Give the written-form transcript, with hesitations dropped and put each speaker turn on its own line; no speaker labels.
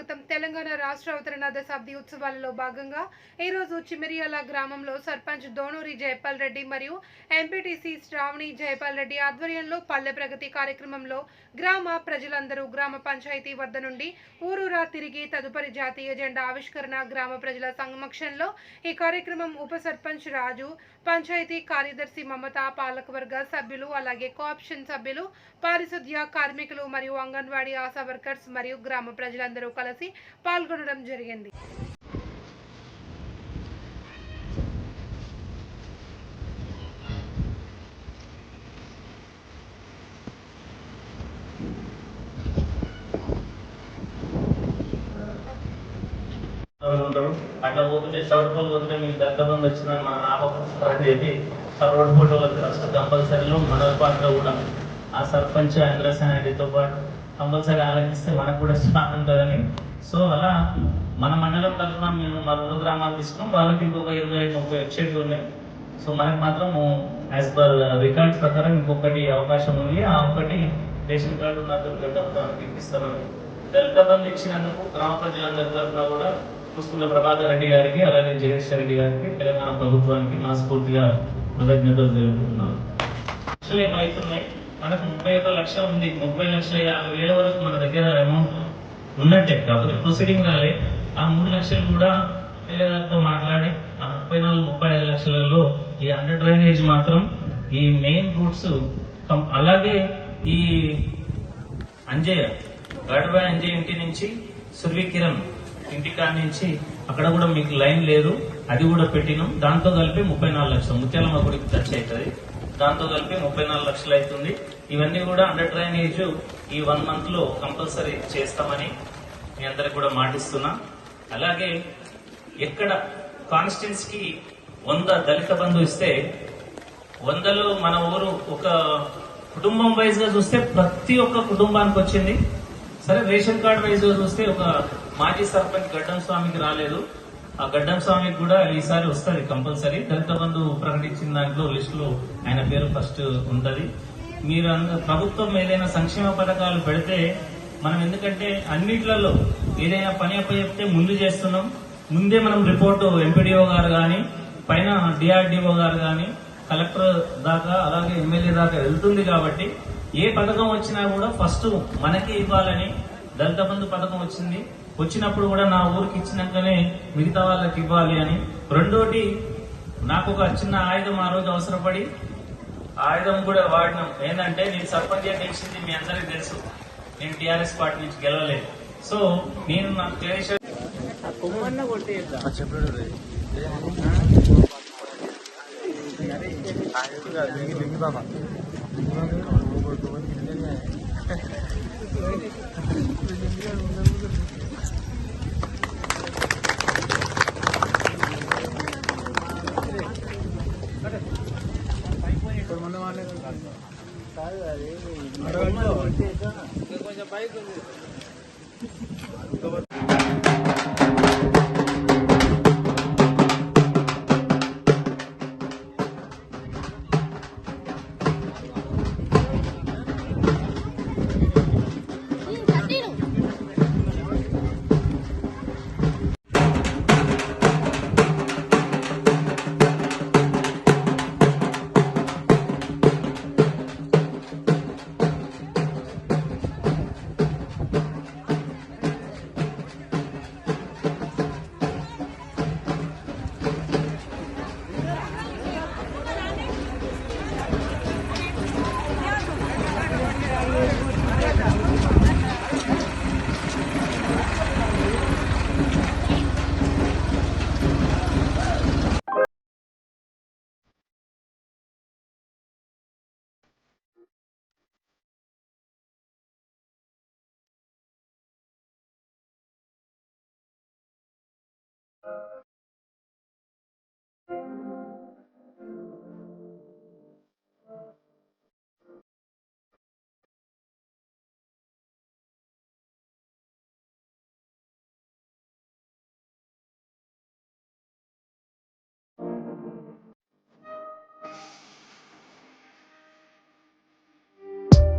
స్వాగతం. తెలంగాణ రాష్ట్ర అవతరణ దశాబ్ది ఉత్సవాలలో భాగంగా ఈరోజు చిమిరియాల గ్రామంలో సర్పంచ్ దోనూరి జయపాల్ రెడ్డి మరియు ఎంపీటీసీ శ్రావణి జయపాల్ రెడ్డి ఆధ్వర్యంలో పల్లె ప్రగతి కార్యక్రమంలో గ్రామ ప్రజలందరూ గ్రామ పంచాయతీ వద్ద నుండి ఊరూరా తిరిగి తదుపరి జాతీయ జెండా ఆవిష్కరణ గ్రామ ప్రజల సమక్షంలో ఈ కార్యక్రమం ఉప సర్పంచ్ రాజు, పంచాయతీ కార్యదర్శి మమత, పాలకవర్గ సభ్యులు, అలాగే కోఆప్షన్ సభ్యులు, పారిశుద్ధ్య కార్మికులు మరియు అంగన్వాడీ ఆశా వర్కర్స్ మరియు గ్రామ ప్రజలందరూ కలిసి పాల్గొనడం జరిగింది.
అట్లా పోతుంటే షార్ట్ ఫోన్ పోతుంటే మీకు దగ్గర వచ్చిన మన ఆపకం చెప్పి రోడ్ ఫోటోలకు అసలు కంపల్సరీలో మన పాటలో కూడా ఆ సర్పంచ్ ఇంద్రసేనతో పాటు కంపల్సరీ ఆలోచిస్తే మనకు కూడా స్టార్ట్ ఉంటుందని. సో అలా మన మండలం తరఫున మేము మా 2 గ్రామాలు తీసుకున్నాం. వాళ్ళకి ఇంకొక 25-30 వెబ్సైట్లు ఉన్నాయి. సో మనకు మాత్రం యాజ్ పర్ రికార్డ్స్ ప్రకారం ఇంకొకటి అవకాశం ఉంది. ఆ ఒకటి రేషన్ కార్డు ఉన్నట్టు ఇస్తారు. దళిత ఇచ్చినందుకు గ్రామ ప్రజలందరి తరఫున కూడా పుష్పుల ప్రభాకర్ రెడ్డి గారికి, అలాగే జగదీశ్వర్ రెడ్డి గారికి, తెలంగాణ ప్రభుత్వానికి మనస్ఫూర్తిగా కృతజ్ఞతలు తెలుపుతున్నాను. లక్షలు ఏమవుతున్నాయి, మనకు 31 లక్షలు ఉంది. 30,50,000 వరకు మన దగ్గర అమౌంట్ ఉన్నట్టే, కాకపోతే ప్రొసీడింగ్ రాలే. ఆ 3 లక్షలు కూడా పిల్లలతో మాట్లాడి ఆ 34-35 లక్షలలో ఈ అండర్ డ్రైనేజ్ మాత్రం ఈ మెయిన్ రూట్స్, అలాగే ఈ అంజయ్య గడబాయ్ అంజయ్య ఇంటి నుంచి సుర్వి కిరణ్ ఇంటికాడ నుంచి అక్కడ కూడా మీకు లైన్ లేదు, అది కూడా పెట్టినాం. దాంతో కలిపి 34 లక్షలు ముత్యాలమ్మ గుడికి టచ్ అవుతుంది. దాంతో కలిపి 34 లక్షలు అవుతుంది. ఇవన్నీ కూడా అండర్ డ్రైనేజ్ ఈ 1 మంత్ లో కంపల్సరీ చేస్తామని మీ అందరికి కూడా మాటిస్తున్నా. అలాగే ఎక్కడ కాన్స్టిట్యున్సీకి 100 దళిత బంధు ఇస్తే 100లో మన ఊరు ఒక కుటుంబం వైజ్ గా చూస్తే ప్రతి ఒక్క కుటుంబానికి వచ్చింది. సరే రేషన్ కార్డు వైజ్ గా చూస్తే ఒక మాజీ సర్పంచ్ గడ్డం స్వామికి రాలేదు. ఆ గడ్డం స్వామికి కూడా ఈసారి వస్తుంది కంపల్సరీ. దళిత బంధు ప్రకటించిన దాంట్లో లిస్టులో ఆయన పేరు ఫస్ట్ ఉంటది. మీరు ప్రభుత్వం ఏదైనా సంక్షేమ పథకాలు పెడితే మనం, ఎందుకంటే అన్నిట్లలో ఏదైనా పని అప్పచెప్తే ముందు చేస్తున్నాం. ముందే మనం రిపోర్టు ఎంపీడీఓ గారు కానీ, పైన డిఆర్డీఓ గారు కానీ, కలెక్టర్ దాకా, అలాగే ఎమ్మెల్యే దాకా వెళ్తుంది. కాబట్టి ఏ పథకం వచ్చినా కూడా ఫస్ట్ మనకి ఇవ్వాలని, దళిత బంధు పథకం వచ్చినప్పుడు కూడా నా ఊరికి ఇచ్చినాకనే మిగతా వాళ్ళకి ఇవ్వాలి అని. రెండోటి, నాకు ఒక చిన్న ఆయుధం ఆ రోజు అవసరపడి ఆయుధం కూడా వాడినాం. ఏంటంటే నేను సర్పంచ్ గెలిచింది మీ అందరికీ తెలుసు, నేను టీఆర్ఎస్ పార్టీ నుంచి గెలవలేదు. సో నేను నాకు తెలిసి కొంచెం బైక్ ఉంది.